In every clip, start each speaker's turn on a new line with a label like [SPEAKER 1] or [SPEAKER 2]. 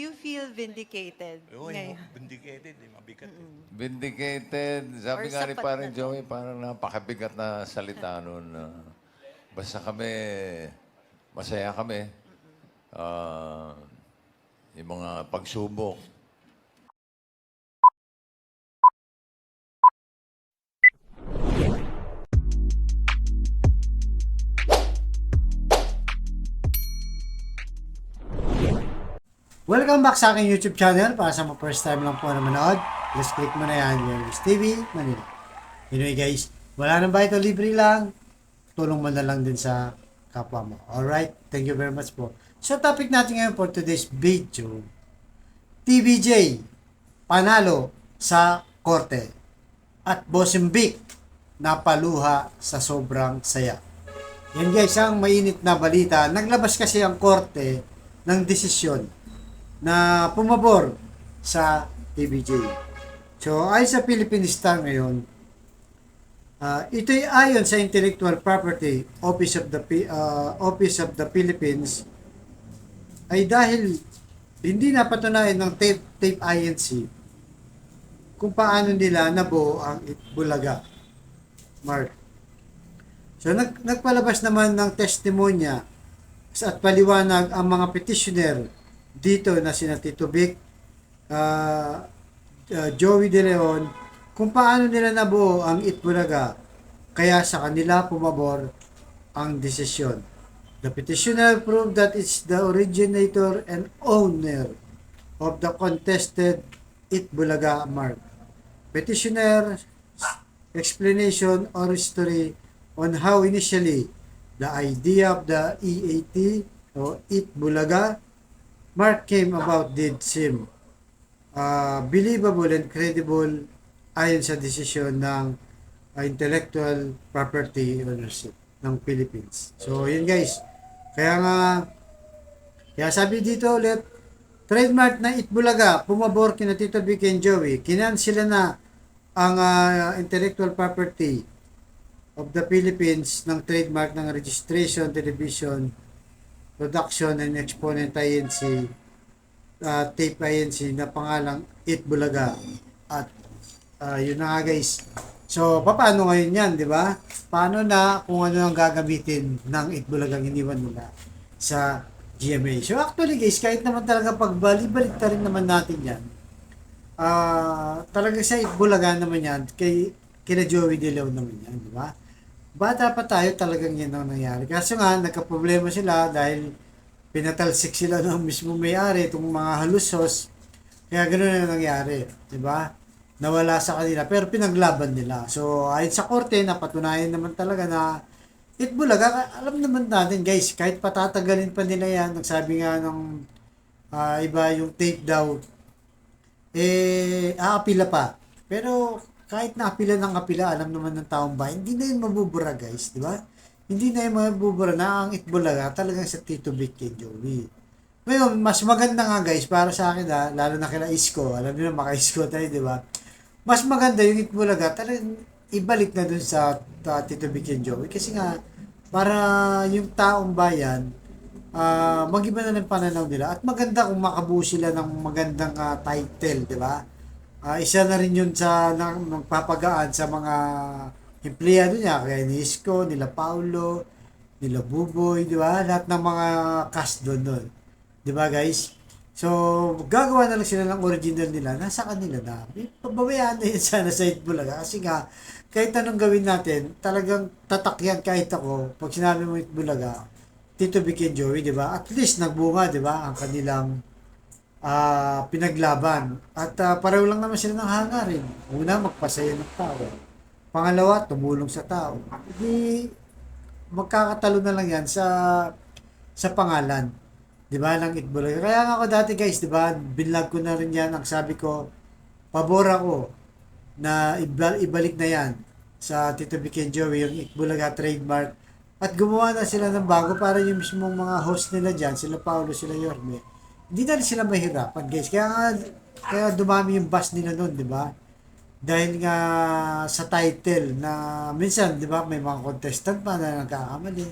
[SPEAKER 1] you feel vindicated
[SPEAKER 2] Oo,
[SPEAKER 1] ngayon?
[SPEAKER 2] vindicated, mabigat.
[SPEAKER 3] Vindicated. Sabi
[SPEAKER 1] Or
[SPEAKER 3] nga ni
[SPEAKER 1] sapat
[SPEAKER 3] parang
[SPEAKER 1] na to?
[SPEAKER 3] Joey, parang napakabigat na salita nun. Basta kami, masaya kami. Ah, yung mga pagsubok.
[SPEAKER 4] Welcome back sa aking YouTube channel. Para sa mga first time lang po na manood, just click mo na yan, Jervis TV, Manila. Anyway guys, wala nang ba ito, libre lang. Tulong mo na lang din sa kapwa mo. Alright, thank you very much po. So topic natin ngayon for today's video, TVJ, panalo sa korte. At Bossimbik, napaluha sa sobrang saya. Yan guys, ang mainit na balita. Naglabas kasi ang korte ng desisyon na pumabor sa TVJ. So, ayon sa Philippine Star ngayon, ito'y ayon sa Intellectual Property Office of the Philippines ay dahil hindi napatunayan ng Tape INC kung paano nila nabuo ang Itbulaga. Mark. So, nagpalabas naman ng testimonya at paliwanag ang mga petitioner dito na sina Tito Vic, Joey De Leon, kung paano nila nabuo ang Itbulaga, kaya sa kanila pumabor ang desisyon. The petitioner proved that it's the originator and owner of the contested Itbulaga mark. Petitioner explanation or history on how initially the idea of the EAT or Itbulaga mark came about did seem believable and credible ayon sa desisyon ng intellectual property ownership ng Philippines. So, yun guys. Kaya sabi dito ulit, trademark na Itbulaga, pumabor kina Tito Vic and Joey, kinansila na ang intellectual property of the Philippines ng trademark ng registration, television, production and exponent INC, tape INC na pangalang Itbulaga. At yun na nga guys. So, paano ngayon yan, di ba? Paano na kung ano ang gagamitin ng Itbulagang iniwan nila sa GMA. So, actually guys, kahit naman talaga pagbalik rin naman natin yan, talaga sa Itbulaga naman yan, kina Joey De Leon naman yan, di ba? Bata pa tayo, talagang yan ang nangyari. Kasi nga, nagka-problema sila dahil pinatalsik sila ng mismo may-ari, itong mga halusos. Kaya ganoon na nangyari, di ba? Nawala sa kanila, pero pinaglaban nila. So, ayon sa korte, napatunayan naman talaga na Itbulaga, alam naman natin guys, kahit patatagalin pa nila yan, nagsabi nga ng iba yung tape daw, aapila pa. Pero, kahit naapila ng apila, alam naman ng taong bayan, hindi na yun mabubura guys, di ba? Hindi na yun mabubura na ang Itbulaga talagang sa Tito Vic and Joey. Ngayon, mas maganda nga guys, para sa akin lalo na kila Isko, alam niyo na maka-Isko tayo, di ba? Mas maganda yung Itbulaga, talagang ibalik na dun sa Tito Vic and Joey. Kasi nga, para yung taong bayan, mag-iba na ng pananaw nila. At maganda kung makabuo sila ng magandang title, di ba? Isa na rin yun sa magpapagaan sa mga empleyado niya, kaya ni Isko, nila Paulo, nila Buboy, di ba? Lahat ng mga cast doon. Di ba guys? So, gagawa na lang sila ng original nila. Nasa kanila na. Pababayaan na yun sana sa Itbulaga. Kasi nga, kahit anong gawin natin, talagang tatakyan kahit ako. Pag sinabi mo Itbulaga, Tito Vic and Joey, di ba? At least nagbunga, di ba? Ang kanilang pinaglaban. At pareho lang naman sila ng hangarin. Una, magpasaya ng tao. Pangalawa, tumulong sa tao. Hindi, magkakatalo na lang yan sa pangalan. Di ba, ng Itbulaga. Kaya nga ako dati guys, di ba, binlog ko na rin yan. Ang sabi ko, pabor ako na ibalik na yan sa Tito Vic and Joey, yung Itbulaga trademark. At gumawa na sila ng bago para yung mismong mga host nila dyan, sila Paulo, sila Yorme. Hindi na rin sila mahirapan guys. Kaya dumami yung bus nila nun, di ba? Dahil nga sa title na minsan, di ba, may mga contestant pa na nagkakamali.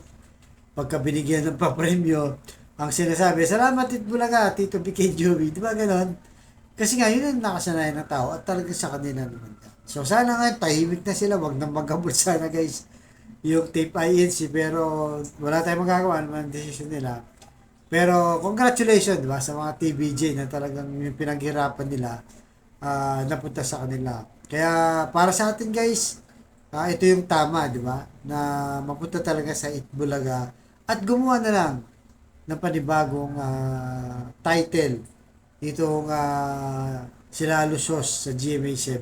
[SPEAKER 4] Pagka binigyan ng papremyo, ang sinasabi, salamat Itbulaga, Tito BK Joey, di ba ganon? Kasi nga, yun ang nakasanayan ng tao at talaga sa kanila naman. So, sana nga, tahimik na sila, wag na magabot sana guys yung tape INC, pero wala tayong magagawa naman ang decision nila. Pero, congratulations, di ba, sa mga TBJ na talagang yung pinaghirapan nila, napunta sa kanila. Kaya, para sa atin guys, ito yung tama, di ba, na mapunta talaga sa Itbulaga at gumawa na lang ng panibagong title itong sila Lusos sa GMA7.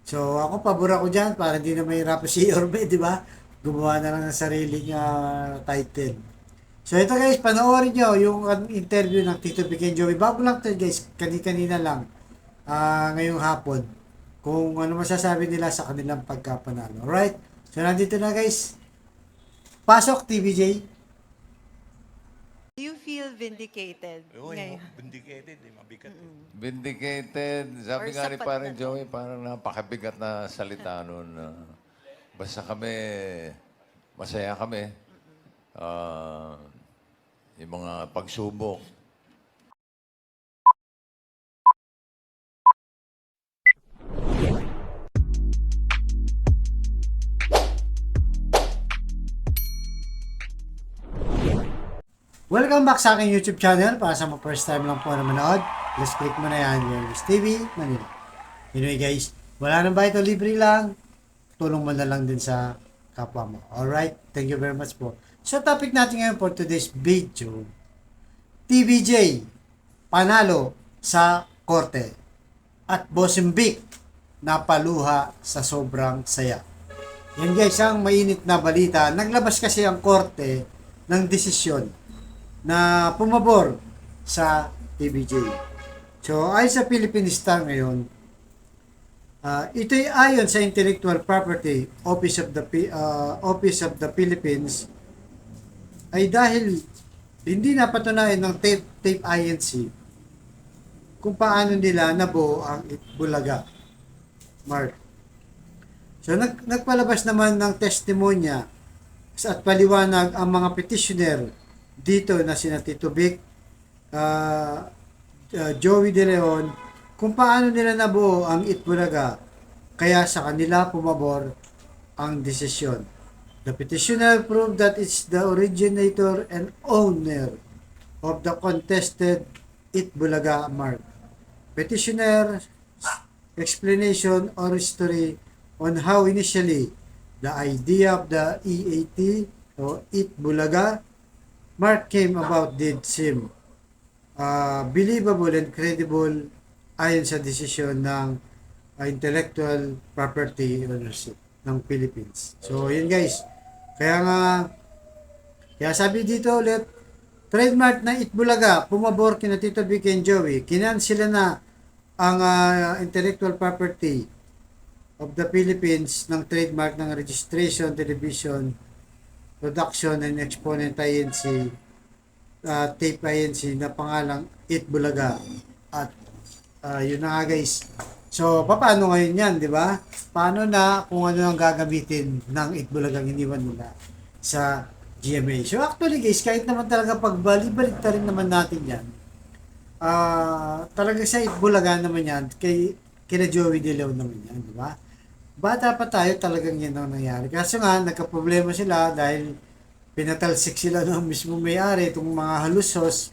[SPEAKER 4] So ako pabor ako diyan para hindi na mahirapan si Orbe, di ba? Gumawa na lang ng sariling title. So ito guys, panoorin nyo yung interview ng Tito Vic and Joey. Bago lang to guys, kanina lang ngayong hapon kung ano masasabi nila sa kanilang pagkapanalo. Alright? So nandito na guys. Pasok TVJ.
[SPEAKER 1] Do you feel vindicated
[SPEAKER 2] Oo,
[SPEAKER 1] ngayon?
[SPEAKER 2] vindicated, mabigat.
[SPEAKER 3] Vindicated. Sabi
[SPEAKER 1] Or
[SPEAKER 3] nga ni
[SPEAKER 1] sapat
[SPEAKER 3] parang
[SPEAKER 1] na to?
[SPEAKER 3] Joey, parang napakabigat na salita nun. Basta kami, masaya kami. Yung mga pagsubok.
[SPEAKER 4] Welcome back sa aking YouTube channel. Para sa mga first time lang po na manood, just click mo na yan, Jervis TV, Manila. Anyway guys, wala nang ba ito, libre lang. Tulong mo na lang din sa kapwa mo. Alright, thank you very much po. So topic natin ngayon for today's video, TVJ, panalo sa korte. At Bossimbik, napaluha sa sobrang saya. Yan guys, ang mainit na balita. Naglabas kasi ang korte ng desisyon na pumabor sa TVJ. So, ayon sa Philippine Star ngayon, ito'y ayon sa Intellectual Property Office of the Philippines ay dahil hindi napatunayan ng tape INC kung paano nila nabuo ang Itbulaga. Mark. So, nagpalabas naman ng testimonya at paliwanag ang mga petitioner dito na sina Tito Vic, Joey De Leon, kung paano nila nabuo ang Itbulaga, kaya sa kanila pumabor ang desisyon. The petitioner proved that it's the originator and owner of the contested Itbulaga mark. Petitioner explanation or history on how initially the idea of the EAT or Itbulaga mark came about did seem believable and credible ayon sa desisyon ng intellectual property ownership ng Philippines. So, yun guys. Kaya sabi dito ulit, trademark na Itbulaga, pumabor kina Tito Vic and Joey, kinansila na ang intellectual property of the Philippines ng trademark ng registration, television, production and exponent INC, tape INC na pangalang Itbulaga. At yun na nga guys. So, paano ngayon yan, di ba? Paano na kung ano ang gagamitin ng Itbulagang iniwan nila sa GMA. So, actually guys, kahit naman talaga pagbalik-balik rin naman natin yan, talaga sa Itbulaga naman yan, kina Joey De Leon naman yan, di ba? Bata pa tayo, talagang yan ang nangyari. Kaso nga, nagka-problema sila dahil pinatalsik sila ng mismo may-ari, itong mga halusos.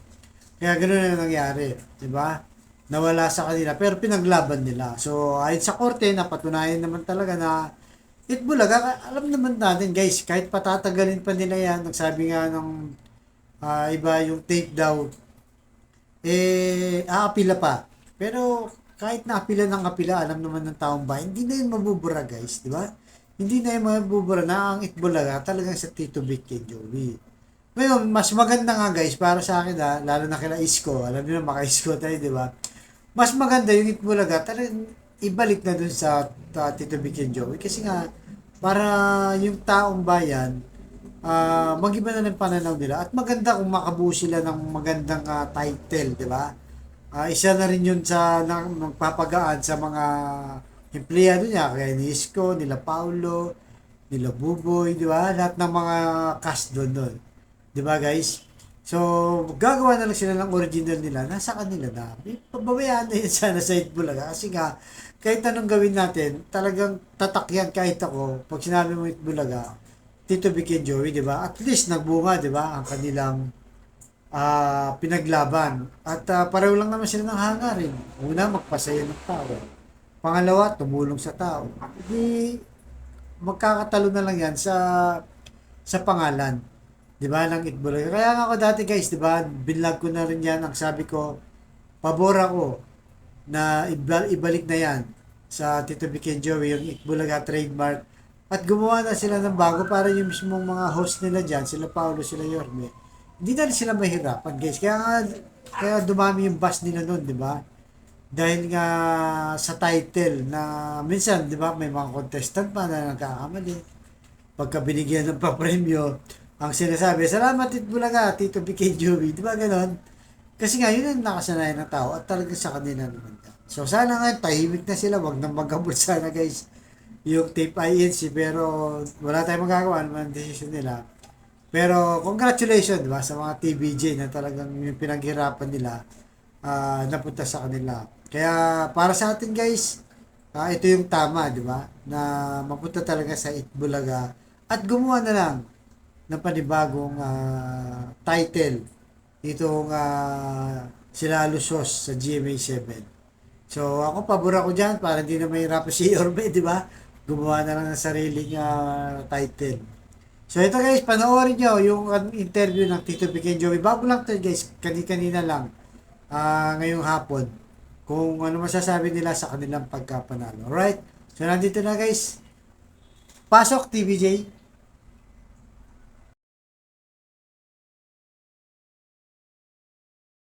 [SPEAKER 4] Kaya ganoon na nangyari, di ba? Nawala sa kanila, pero pinaglaban nila. So, ayon sa korte, napatunayan naman talaga na Itbulaga, alam naman natin guys, kahit patatagalin pa nila yan, nagsabi nga ng iba yung tape daw, aapila pa. Pero, kahit naapila ng apila, alam naman ng taong bayan, hindi na yun mabubura guys, di ba? Hindi na yun mabubura na ang Itbulaga talagang sa Tito Vic and Joey. Ngayon, mas maganda nga guys, para sa akin lalo na kila Isko, alam niyo na maka-Isko tayo, di ba? Mas maganda yung Itbulaga, talagang ibalik na dun sa Tito Vic and Joey. Kasi nga, para yung taong bayan, mag-iba na ng pananaw nila. At maganda kung makabuo sila ng magandang title, di ba? Isa na rin yun sa magpapagaan sa mga empleyado niya, kaya ni Isko, nila Paulo, nila Buboy, di ba? Lahat ng mga cast doon. Di ba guys? So, gagawa na lang sila ng original nila, nasa kanila na. Pababayaan na yun sana sa Itbulaga. Kasi nga, kahit anong gawin natin, talagang tatak yan kahit ako. Pag sinabi mo Itbulaga, Tito Vic and Joey, di ba? At least nagbunga, di ba? Ang kanilang pinaglaban. At pareho lang naman sila ng hangarin. Una, magpasaya ng tao. Pangalawa, tumulong sa tao. Hindi, magkakatalo na lang yan sa pangalan. 'Di ba, ng Itbulaga. Kaya nga ako dati guys, 'di ba, binlog ko na rin 'yan. Ang sabi ko, pabor ako na ibalik na 'yan sa Tito Vic and Joey, yung Itbulaga trademark. At gumawa na sila ng bago para yung mismong mga host nila diyan, sila Paulo, sila Yorme. Hindi na rin sila mahirapan, guys. Kaya dumami yung buzz nila noon, 'di ba? Dahil nga sa title na minsan, 'di ba, may mga contestant pa na nagkakamali. Pagka binigyan ng papremyo, ang sinasabi, salamat Itbulaga, Tito Vic and Joey. Di ba ganon? Kasi nga, yun ang nakasanayan ng tao at talaga sa kanila naman. So, sana nga, tahimik na sila. Wag nang magabot sana, guys. Yung tape INC, pero wala tayong magagawa naman ang decision nila. Pero, congratulations, di ba, sa mga TVJ na talagang yung pinaghirapan nila napunta sa kanila. Kaya, para sa atin, guys, ito yung tama, di ba? Na mapunta talaga sa Itbulaga at gumawa na lang ng panibagong title itong sila Lusos sa GMA7. So, ako pabor ako dyan para hindi na mahirapan si Yorme, di ba? Gumawa na lang ng sariling title. So, ito guys, panoorin nyo yung interview ng Tito Vic and Joey. Bago lang to guys, kanina lang, ngayong hapon, kung ano masasabi nila sa kanilang pagkapanalo. Alright? So, nandito na guys. Pasok, TVJ.